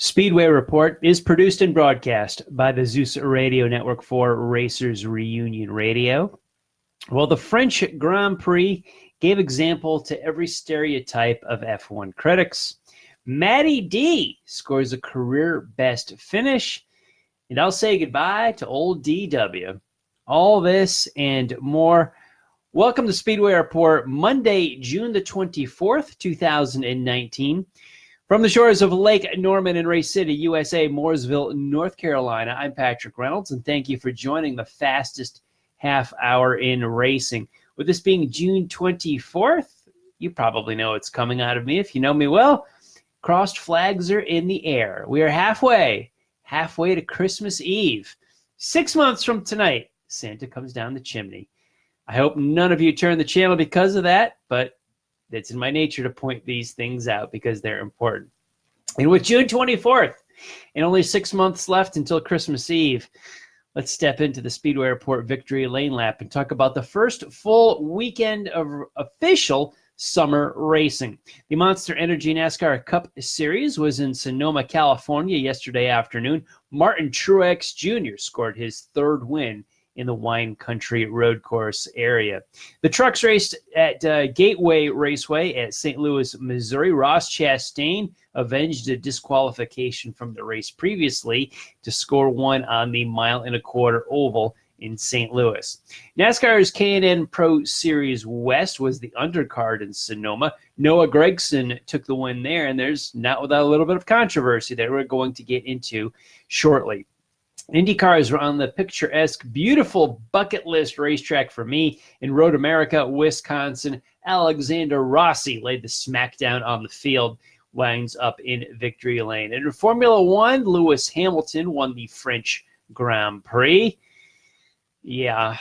Speedway Report is produced and broadcast by the Zeus Radio Network for Racers Reunion Radio. Well, the French Grand Prix gave example to every stereotype of F1 critics. Matty D scores a career-best finish, and I'll say goodbye to old DW. All this and more. Welcome to Speedway Report, Monday, June the 24th, 2019. From the shores of Lake Norman in Race City, USA, Mooresville, North Carolina, I'm Patrick Reynolds, and thank you for joining the fastest half hour in racing. With this being June 24th, you probably know it's coming out of me. If you know me well, crossed flags are in the air. We are halfway to Christmas Eve. 6 months from tonight, Santa comes down the chimney. I hope none of you turn the channel because of that, but it's in my nature to point these things out because they're important. And with June 24th and only 6 months left until Christmas Eve, let's step into the Speedway Report Victory Lane Lap and talk about the first full weekend of official summer racing. The Monster Energy NASCAR Cup Series was in Sonoma, California yesterday afternoon. Martin Truex Jr. scored his third win in the Wine Country Road Course area. The trucks raced at Gateway Raceway at St. Louis, Missouri. Ross Chastain avenged a disqualification from the race previously to score one on the mile-and-a-quarter oval in St. Louis. NASCAR's K&N Pro Series West was the undercard in Sonoma. Noah Gragson took the win there, and there's not without a little bit of controversy that we're going to get into shortly. Indy cars were on the picturesque, beautiful bucket list racetrack for me in Road America, Wisconsin. Alexander Rossi laid the smackdown on the field, winds up in victory lane. And in Formula One, Lewis Hamilton won the French Grand Prix. Yeah,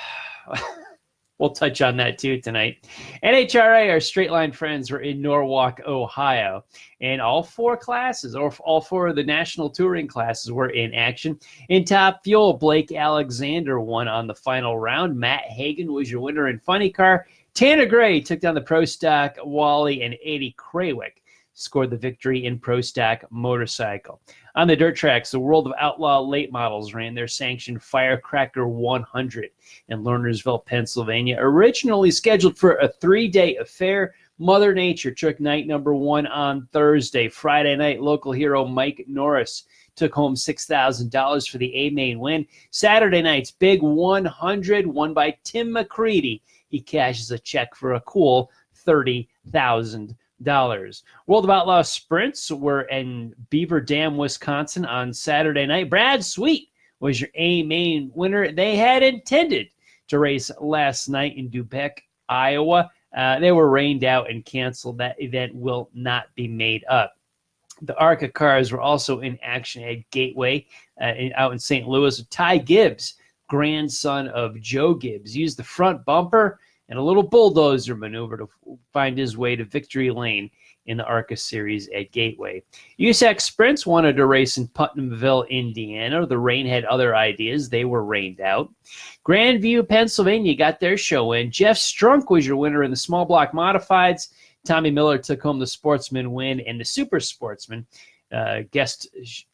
we'll touch on that too tonight. NHRA, our straight line friends, were in Norwalk, Ohio. And all four classes, or all four of the national touring classes, were in action. In Top Fuel, Blake Alexander won on the final round. Matt Hagan was your winner in Funny Car. Tanner Gray took down the Pro Stock Wally, and Eddie Krawick scored the victory in Pro Stock Motorcycle. On the dirt tracks, the World of Outlaw late models ran their sanctioned Firecracker 100 in Lernersville, Pennsylvania. Originally scheduled for a 3-day affair, Mother Nature took night number one on Thursday. Friday night, local hero Mike Norris took home $6,000 for the A-Main win. Saturday night's Big 100 won by Tim McCready. He cashes a check for a cool $30,000. World of Outlaw sprints were in Beaver Dam, Wisconsin on Saturday night. Brad Sweet was your A-Main winner. They had intended to race last night in Dubuque, Iowa. They were rained out and canceled. That event will not be made up. The ARCA cars were also in action at Gateway out in St. Louis. Ty Gibbs, grandson of Joe Gibbs, used the front bumper and a little bulldozer maneuver to find his way to victory lane in the ARCA Series at Gateway. USAC Sprints wanted to race in Putnamville, Indiana. The rain had other ideas. They were rained out. Grandview, Pennsylvania got their show in. Jeff Strunk was your winner in the small block modifieds. Tommy Miller took home the Sportsman win, and the Super Sportsman guest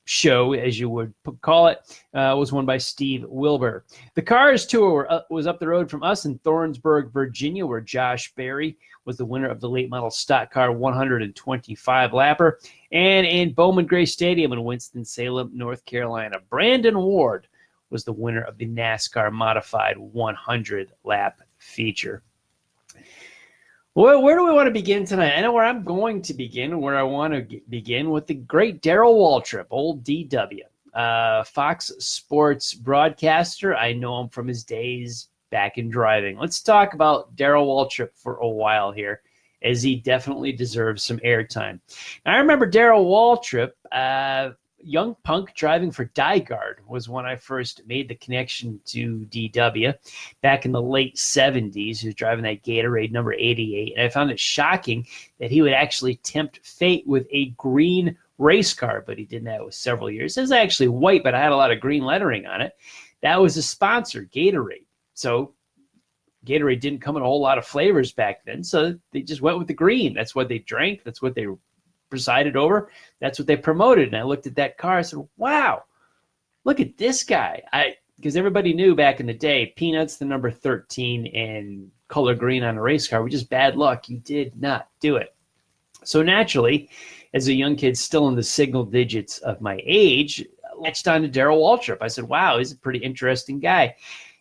show, as you would call it, was won by Steve Wilbur. The Cars Tour was up the road from us in Thornsburg, Virginia, where Josh Berry was the winner of the late model stock car 125 lapper. And in Bowman Gray Stadium in Winston-Salem, North Carolina, Brandon Ward was the winner of the NASCAR modified 100 lap feature. Well, where do we want to begin tonight? I know where I'm going to begin, where I want to begin with the great Darrell Waltrip, old DW, Fox Sports broadcaster. I know him from his days back in driving. Let's talk about Darrell Waltrip for a while here, as he definitely deserves some airtime. I remember Darrell Waltrip, young punk driving for Dyegard was when I first made the connection to DW back in the late 70s. He was driving that Gatorade number 88, and I found it shocking that he would actually tempt fate with a green race car, but he did that with several years. It was actually white, but I had a lot of green lettering on it. That was a sponsor, Gatorade. So Gatorade didn't come in a whole lot of flavors back then, so they just went with the green. That's what they drank. That's what they presided over, that's what they promoted. And I looked at that car, I said, wow, look at this guy. Because everybody knew back in the day, Peanuts, the number 13, and color green on a race car were just bad luck. You did not do it. So naturally, as a young kid still in the single digits of my age, I latched on to Darrell Waltrip. I said, wow, he's a pretty interesting guy.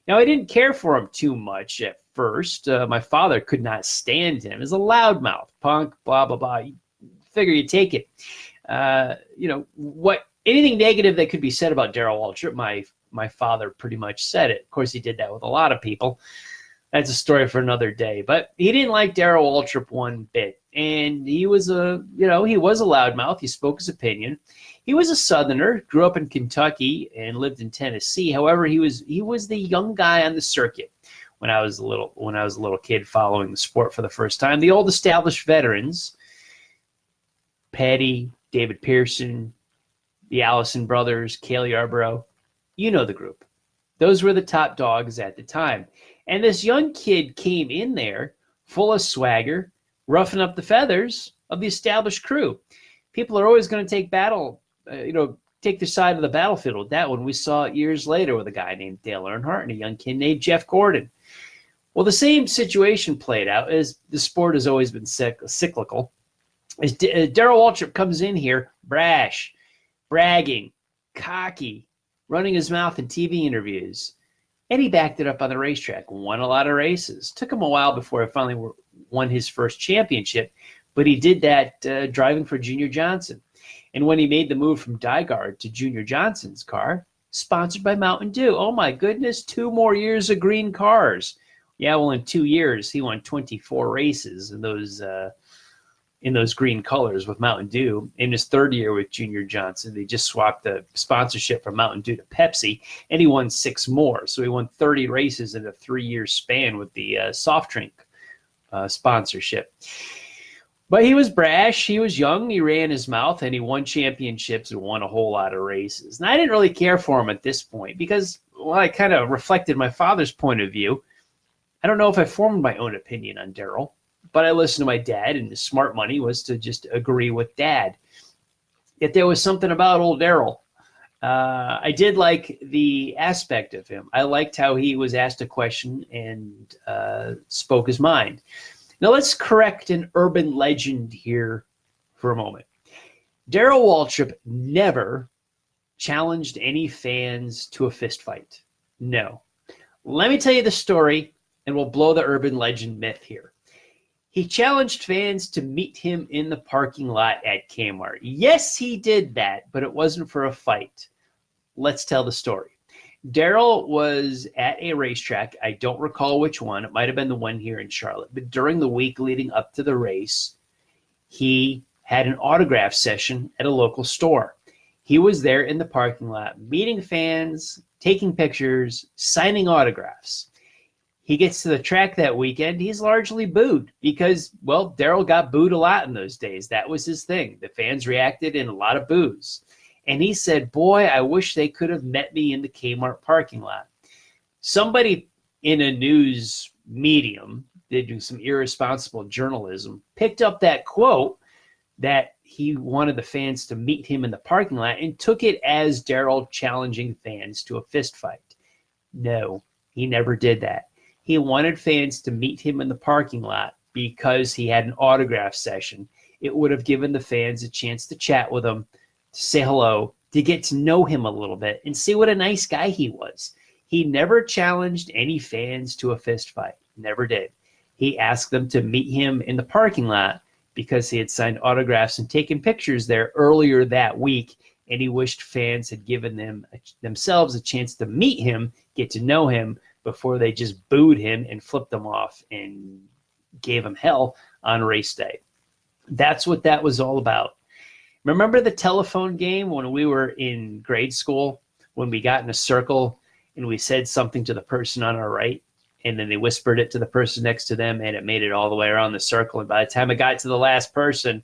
Now, I didn't care for him too much at first. My father could not stand him. He's a loudmouth, punk, blah, blah, blah. You figure you take it. Anything negative that could be said about Darrell Waltrip, my father pretty much said it. Of course, he did that with a lot of people. That's a story for another day. But he didn't like Darrell Waltrip one bit. And he was a loudmouth. He spoke his opinion. He was a Southerner, grew up in Kentucky and lived in Tennessee. However, he was the young guy on the circuit when I was a little kid following the sport for the first time. The old established veterans, Petty, David Pearson, the Allison brothers, Cale Yarborough, you know the group. Those were the top dogs at the time. And this young kid came in there full of swagger, roughing up the feathers of the established crew. People are always going to take take the side of the battlefield with that one. We saw it years later with a guy named Dale Earnhardt and a young kid named Jeff Gordon. Well, the same situation played out as the sport has always been cyclical. As Darrell Waltrip comes in here, brash, bragging, cocky, running his mouth in TV interviews. And he backed it up on the racetrack, won a lot of races. Took him a while before he finally won his first championship, but he did that driving for Junior Johnson. And when he made the move from Dygaard to Junior Johnson's car, sponsored by Mountain Dew, oh my goodness, 2 more years of green cars. Yeah, well, in 2 years, he won 24 races in those green colors with Mountain Dew. In his 3rd year with Junior Johnson, they just swapped the sponsorship from Mountain Dew to Pepsi, and he won 6 more. So he won 30 races in a 3-year span with the soft drink sponsorship. But he was brash, he was young, he ran his mouth, and he won championships and won a whole lot of races. And I didn't really care for him at this point because, well, I kind of reflected my father's point of view. I don't know if I formed my own opinion on Darrell, but I listened to my dad, and the smart money was to just agree with Dad. Yet there was something about old Darrell. I did like the aspect of him. I liked how he was asked a question and spoke his mind. Now let's correct an urban legend here for a moment. Darrell Waltrip never challenged any fans to a fist fight. No. Let me tell you the story, and we'll blow the urban legend myth here. He challenged fans to meet him in the parking lot at Kmart. Yes, he did that, but it wasn't for a fight. Let's tell the story. Darrell was at a racetrack. I don't recall which one. It might have been the one here in Charlotte. But during the week leading up to the race, he had an autograph session at a local store. He was there in the parking lot, meeting fans, taking pictures, signing autographs. He gets to the track that weekend. He's largely booed because, well, Darrell got booed a lot in those days. That was his thing. The fans reacted in a lot of boos. And he said, boy, I wish they could have met me in the Kmart parking lot. Somebody in a news medium, they do some irresponsible journalism, picked up that quote that he wanted the fans to meet him in the parking lot and took it as Darrell challenging fans to a fist fight. No, he never did that. He wanted fans to meet him in the parking lot because he had an autograph session. It would have given the fans a chance to chat with him, to say hello, to get to know him a little bit and see what a nice guy he was. He never challenged any fans to a fist fight. Never did. He asked them to meet him in the parking lot because he had signed autographs and taken pictures there earlier that week, and he wished fans had given themselves a chance to meet him, get to know him, before they just booed him and flipped him off and gave him hell on race day. That's what that was all about. Remember the telephone game when we were in grade school, when we got in a circle and we said something to the person on our right, and then they whispered it to the person next to them, and it made it all the way around the circle. And by the time it got to the last person,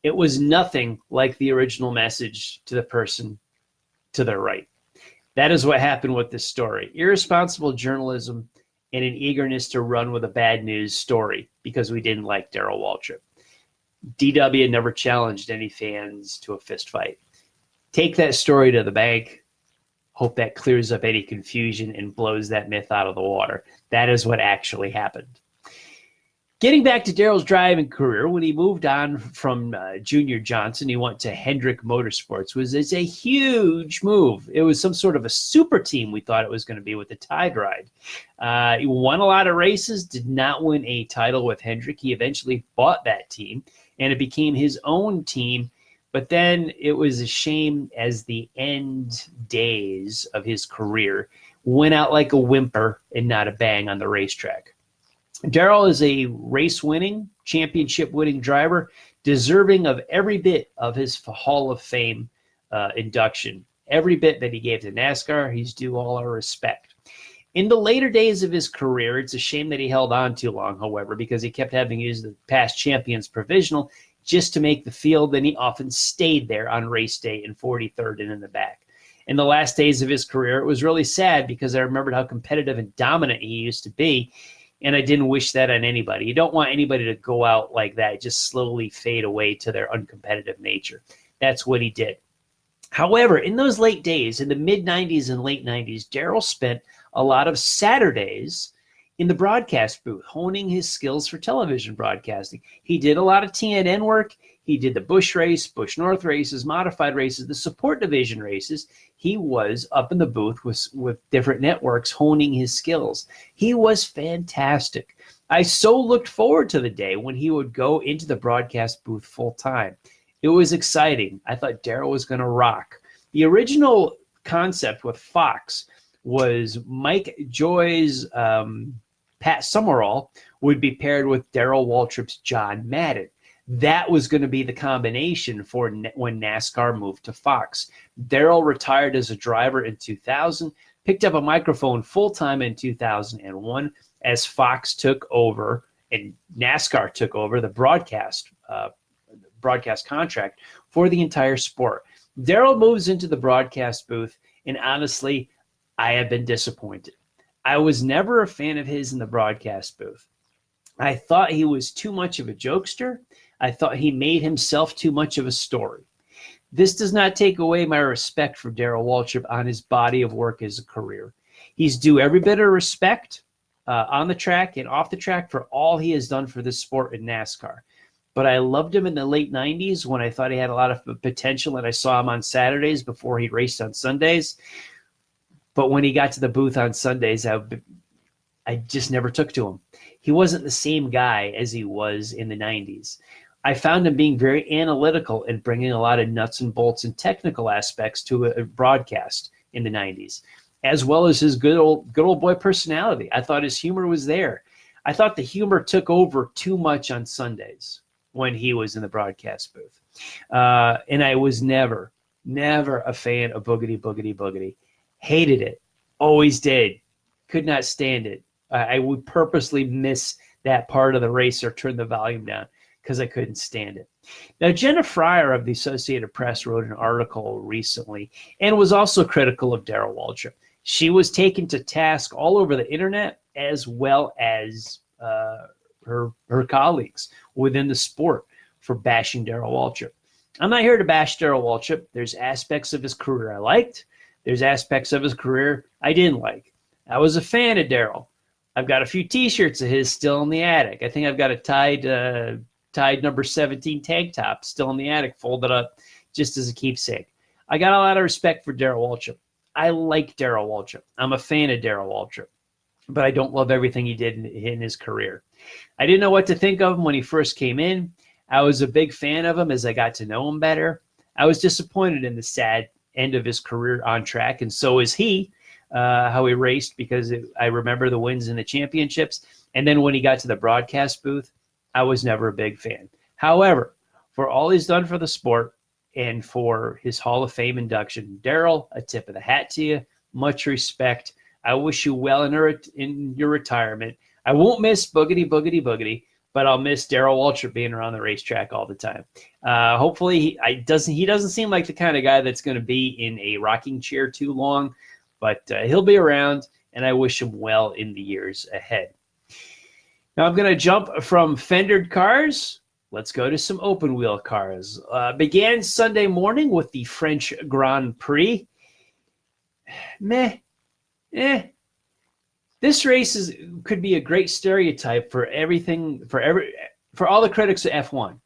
it was nothing like the original message to the person to their right. That is what happened with this story. Irresponsible journalism and an eagerness to run with a bad news story because we didn't like Darrell Waltrip. DW never challenged any fans to a fist fight. Take that story to the bank. Hope that clears up any confusion and blows that myth out of the water. That is what actually happened. Getting back to Darrell's driving career, when he moved on from Junior Johnson, he went to Hendrick Motorsports. It's a huge move. It was some sort of a super team we thought it was going to be with the Tide Ride. He won a lot of races, did not win a title with Hendrick. He eventually bought that team, and it became his own team. But then it was a shame as the end days of his career went out like a whimper and not a bang on the racetrack. Darrell is a race-winning, championship-winning driver, deserving of every bit of his Hall of Fame induction. Every bit that he gave to NASCAR, he's due all our respect. In the later days of his career, it's a shame that he held on too long, however, because he kept having to use the past champions provisional just to make the field, and he often stayed there on race day in 43rd and in the back. In the last days of his career, it was really sad because I remembered how competitive and dominant he used to be, and I didn't wish that on anybody. You don't want anybody to go out like that, just slowly fade away to their uncompetitive nature. That's what he did. However, in those late days, in the mid-90s and late 90s, Darrell spent a lot of Saturdays in the broadcast booth, honing his skills for television broadcasting. He did a lot of TNN work. He did the Busch race, Busch North races, modified races, the support division races. He was up in the booth with different networks honing his skills. He was fantastic. I so looked forward to the day when he would go into the broadcast booth full time. It was exciting. I thought Darrell was going to rock. The original concept with Fox was Mike Joy's Pat Summerall would be paired with Darrell Waltrip's John Madden. That was going to be the combination for when NASCAR moved to Fox. Darrell retired as a driver in 2000, picked up a microphone full-time in 2001 as Fox took over and NASCAR took over the broadcast contract for the entire sport. Darrell moves into the broadcast booth, and honestly, I have been disappointed. I was never a fan of his in the broadcast booth. I thought he was too much of a jokester. I thought he made himself too much of a story. This does not take away my respect for Darrell Waltrip on his body of work as a career. He's due every bit of respect on the track and off the track for all he has done for this sport in NASCAR. But I loved him in the late 90s when I thought he had a lot of potential, and I saw him on Saturdays before he raced on Sundays. But when he got to the booth on Sundays, I just never took to him. He wasn't the same guy as he was in the 90s. I found him being very analytical and bringing a lot of nuts and bolts and technical aspects to a broadcast in the 90s, as well as his good old boy personality. I thought his humor was there. I thought the humor took over too much on Sundays when he was in the broadcast booth. And I was never a fan of Boogity. Hated it. Always did. Could not stand it. I would purposely miss that part of the race or turn the volume down because I couldn't stand it. Now, Jenna Fryer of the Associated Press wrote an article recently and was also critical of Darrell Waltrip. She was taken to task all over the internet as well as her colleagues within the sport for bashing Darrell Waltrip. I'm not here to bash Darrell Waltrip. There's aspects of his career I liked. There's aspects of his career I didn't like. I was a fan of Darrell. I've got a few T-shirts of his still in the attic. I think I've got a Tide number 17 tank top still in the attic, folded up just as a keepsake. I got a lot of respect for Darrell Waltrip. I like Darrell Waltrip. I'm a fan of Darrell Waltrip, but I don't love everything he did in his career. I didn't know what to think of him when he first came in. I was a big fan of him as I got to know him better. I was disappointed in the sad end of his career on track, and so is he, how he raced, because I remember the wins and the championships. And then when he got to the broadcast booth, I was never a big fan. However, for all he's done for the sport and for his Hall of Fame induction, Darrell, a tip of the hat to you. Much respect. I wish you well in your retirement. I won't miss Boogity, but I'll miss Darrell Waltrip being around the racetrack all the time. Hopefully, he doesn't seem like the kind of guy that's going to be in a rocking chair too long, but he'll be around, and I wish him well in the years ahead. Now I'm going to jump from fendered cars Let's go to some open wheel cars. Began Sunday morning with the French Grand Prix. Meh. This race could be a great stereotype for all the critics of F1.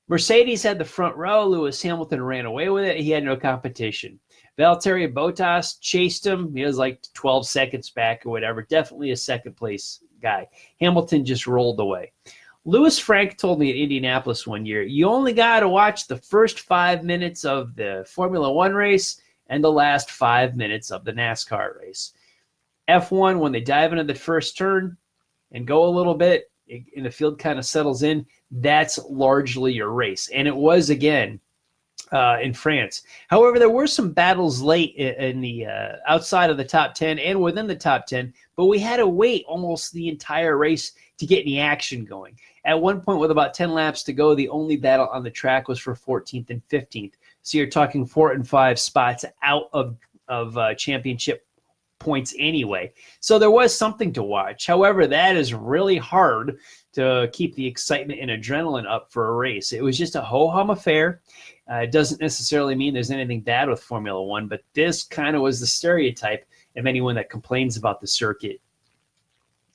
Mercedes had the front row. Lewis Hamilton ran away with it. He had no competition. Valtteri Bottas chased him. He was like 12 seconds back or whatever. Definitely a second place guy. Hamilton just rolled away. Louis Frank told me at Indianapolis one year, you only got to watch the first 5 minutes of the Formula One race and the last 5 minutes of the NASCAR race. F1, when they dive into the first turn and go a little bit, and the field kind of settles in, that's largely your race. And it was, again, in France. However, there were some battles late in the outside of the top 10 and within the top 10, but we had to wait almost the entire race to get any action going. At one point, with about 10 laps to go, the only battle on the track was for 14th and 15th. So you're talking 4 and 5 spots out of championship points anyway. So there was something to watch. However, that is really hard to keep the excitement and adrenaline up for a race. It was just a ho-hum affair. It doesn't necessarily mean there's anything bad with Formula One, but this kind of was the stereotype of anyone that complains about the circuit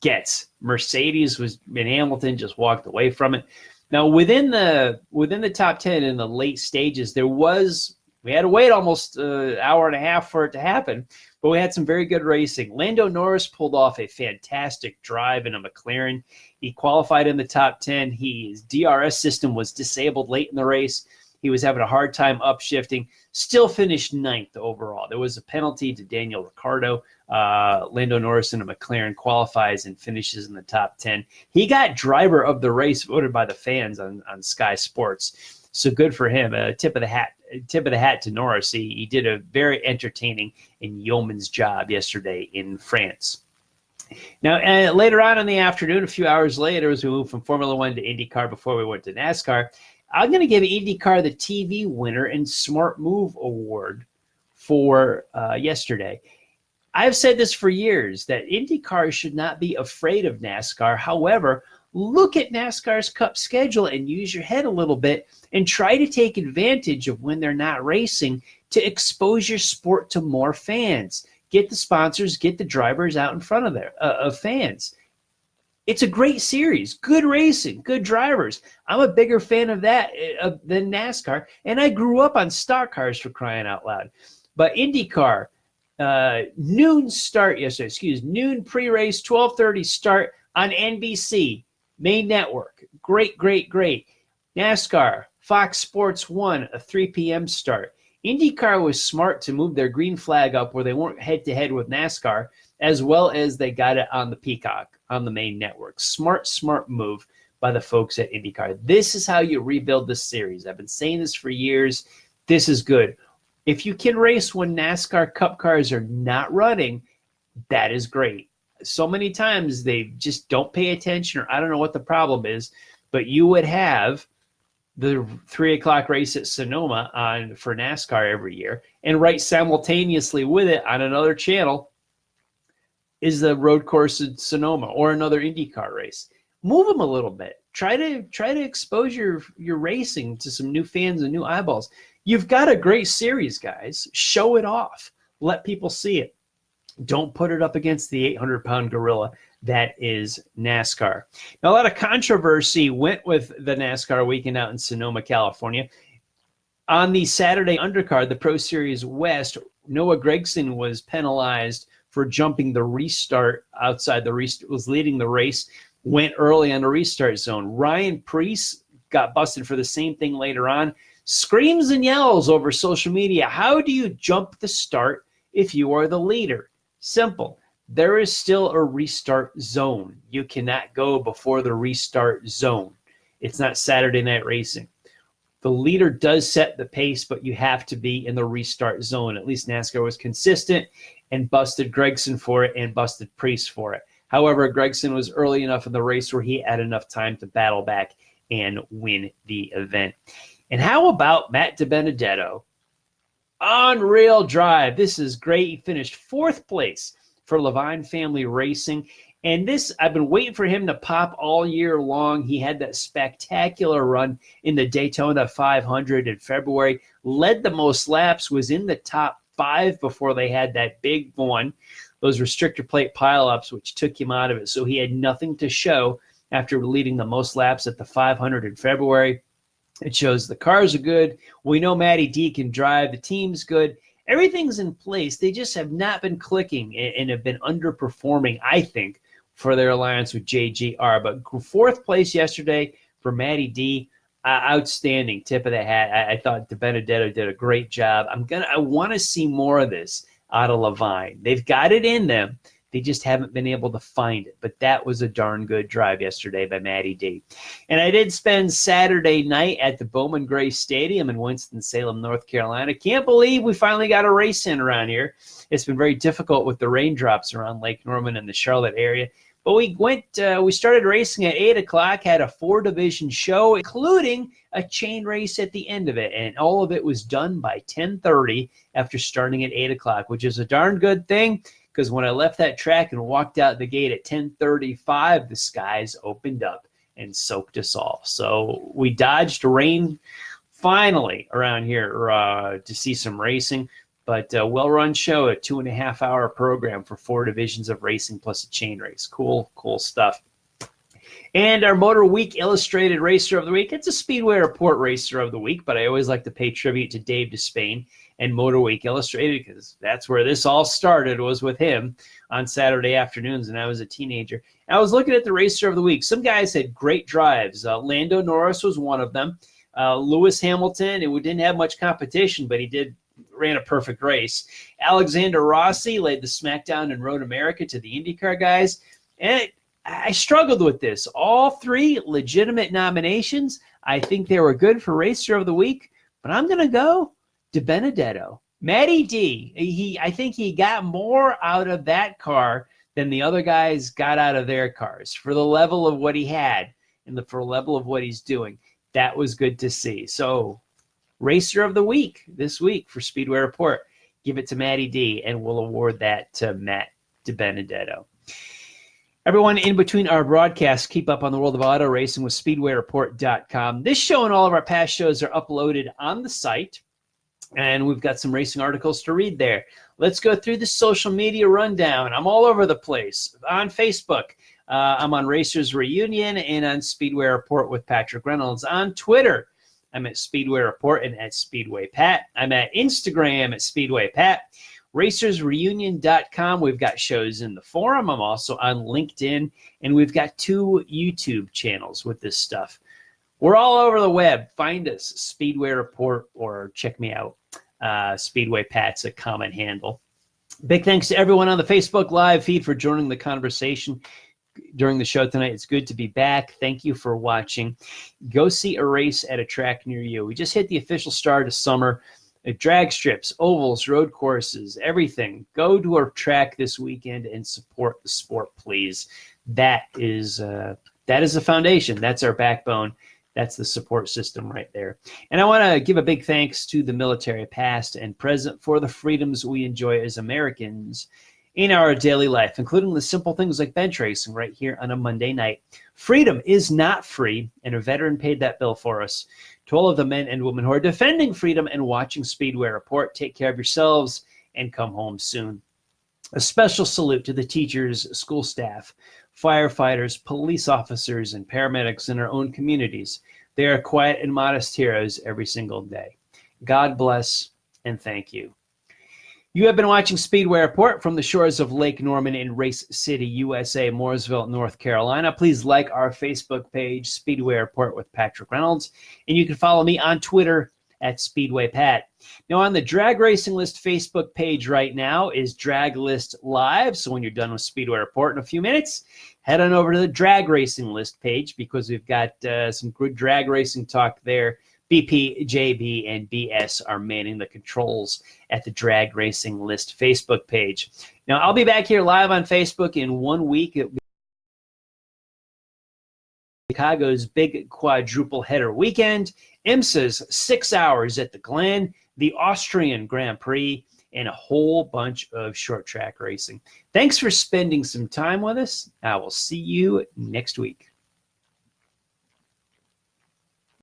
gets. Mercedes and Hamilton just walked away from it. Now, within the top 10 in the late stages, we had to wait almost an hour and a half for it to happen, but we had some very good racing. Lando Norris pulled off a fantastic drive in a McLaren. He qualified in the top 10. His DRS system was disabled late in the race. He was having a hard time upshifting. Still finished 9th overall. There was a penalty to Daniel Ricciardo. Lando Norris in a McLaren qualifies and finishes in the top 10. He got driver of the race voted by the fans on Sky Sports. So good for him. Tip of the hat to Norris. He did a very entertaining and yeoman's job yesterday in France. Now, later on in the afternoon, a few hours later, as we moved from Formula One to IndyCar before we went to NASCAR, I'm going to give IndyCar the TV winner and Smart Move Award for yesterday. I've said this for years, that IndyCar should not be afraid of NASCAR. However, look at NASCAR's Cup schedule and use your head a little bit and try to take advantage of when they're not racing to expose your sport to more fans. Get the sponsors, get the drivers out in front of fans. It's a great series, good racing, good drivers. I'm a bigger fan of that than NASCAR, and I grew up on stock cars, for crying out loud. But IndyCar, noon start yesterday, noon pre-race, 12:30 start on NBC, main network. Great. NASCAR, Fox Sports 1, a 3 p.m. start. IndyCar was smart to move their green flag up where they weren't head-to-head with NASCAR, as well as they got it on the Peacock, on the main network. Smart move by the folks at IndyCar. This is how you rebuild this series. I've been saying this for years. This is good. If you can race when NASCAR Cup cars are not running, that is great. So many times they just don't pay attention, or I don't know what the problem is, but you would have the 3 o'clock race at Sonoma on for NASCAR every year, and right simultaneously with it on another channel is the road course at Sonoma or another IndyCar race. Move them a little bit. Try to expose your racing to some new fans and new eyeballs. You've got a great series, guys. Show it off. Let people see it. Don't put it up against the 800-pound gorilla that is NASCAR. Now, a lot of controversy went with the NASCAR weekend out in Sonoma, California. On the Saturday undercard, the Pro Series West, Noah Gragson was penalized for jumping the restart outside the restart, was leading the race, went early on the restart zone. Ryan Preece got busted for the same thing later on. Screams and yells over social media. How do you jump the start if you are the leader? Simple. There is still a restart zone. You cannot go before the restart zone. It's not Saturday night racing. The leader does set the pace, but you have to be in the restart zone. At least NASCAR was consistent and busted Gragson for it and busted Preece for it. However, Gragson was early enough in the race where he had enough time to battle back and win the event. And how about Matt DiBenedetto? Unreal drive. This is great. He finished 4th place for Levine Family Racing. And this, I've been waiting for him to pop all year long. He had that spectacular run in the Daytona 500 in February, led the most laps, was in the top 5 before they had that big one, those restrictor plate pileups, which took him out of it. So he had nothing to show after leading the most laps at the 500 in February. It shows the cars are good. We know Matty D can drive. The team's good. Everything's in place. They just have not been clicking and have been underperforming, I think, for their alliance with JGR. But 4th place yesterday for Matty D, outstanding. Tip of the hat. I thought De Benedetto did a great job. I want to see more of this out of Levine. They've got it in them. They just haven't been able to find it. But that was a darn good drive yesterday by Matty D. And I did spend Saturday night at the Bowman Gray Stadium in Winston-Salem, North Carolina. Can't believe we finally got a race in around here. It's been very difficult with the raindrops around Lake Norman and the Charlotte area. But we started racing at 8 o'clock, had a 4-division show, including a chain race at the end of it. And all of it was done by 10:30 after starting at 8 o'clock, which is a darn good thing. Because when I left that track and walked out the gate at 10:35, the skies opened up and soaked us all. So we dodged rain finally around here to see some racing. But a well-run show, a 2.5-hour program for 4 divisions of racing plus a chain race. Cool stuff. And our Motor Week Illustrated Racer of the Week. It's a Speedway Report Racer of the Week, but I always like to pay tribute to Dave Despain and Motor Week Illustrated because that's where this all started, was with him on Saturday afternoons when I was a teenager. And I was looking at the Racer of the Week. Some guys had great drives. Lando Norris was one of them. Lewis Hamilton, it didn't have much competition, but he ran a perfect race. Alexander Rossi laid the smackdown in Road America to the IndyCar guys. And I struggled with this. All 3 legitimate nominations. I think they were good for Racer of the Week, but I'm going to go De Benedetto. Matty D, I think he got more out of that car than the other guys got out of their cars for the level of what he had and for the level of what he's doing. That was good to see. So Racer of the Week this week for Speedway Report. Give it to Matty D, and we'll award that to Matt De Benedetto. Everyone, in between our broadcasts, keep up on the world of auto racing with SpeedwayReport.com. This show and all of our past shows are uploaded on the site, and we've got some racing articles to read there. Let's go through the social media rundown. I'm all over the place. On Facebook, I'm on Racers Reunion and on Speedway Report with Patrick Reynolds. On Twitter, I'm at Speedway Report and at Speedway Pat. I'm at Instagram at Speedway Pat. RacersReunion.com. We've got shows in the forum. I'm also on LinkedIn, and we've got 2 YouTube channels with this stuff. We're all over the web. Find us, Speedway Report, or check me out. Speedway Pat's a common handle. Big thanks to everyone on the Facebook Live feed for joining the conversation during the show tonight. It's good to be back. Thank you for watching. Go see a race at a track near you. We just hit the official start of summer. Drag strips, ovals, road courses, everything. Go to a track this weekend and support the sport, please. That is the foundation. That's our backbone. That's the support system right there. And I want to give a big thanks to the military past and present for the freedoms we enjoy as Americans in our daily life, including the simple things like bench racing right here on a Monday night. Freedom is not free, and a veteran paid that bill for us. To all of the men and women who are defending freedom and watching Speedway Report, take care of yourselves and come home soon. A special salute to the teachers, school staff, firefighters, police officers, and paramedics in our own communities. They are quiet and modest heroes every single day. God bless and thank you. You have been watching Speedway Report from the shores of Lake Norman in Race City, USA, Mooresville, North Carolina. Please like our Facebook page, Speedway Report with Patrick Reynolds, and you can follow me on Twitter at Speedway Pat. Now, on the Drag Racing List Facebook page right now is Drag List Live, so when you're done with Speedway Report in a few minutes, head on over to the Drag Racing List page because we've got some good drag racing talk there. BP, JB, and BS are manning the controls at the Drag Racing List Facebook page. Now, I'll be back here live on Facebook in 1 week. It'll be Chicago's big quadruple header weekend, IMSA's 6 hours at the Glen, the Austrian Grand Prix, and a whole bunch of short track racing. Thanks for spending some time with us. I will see you next week.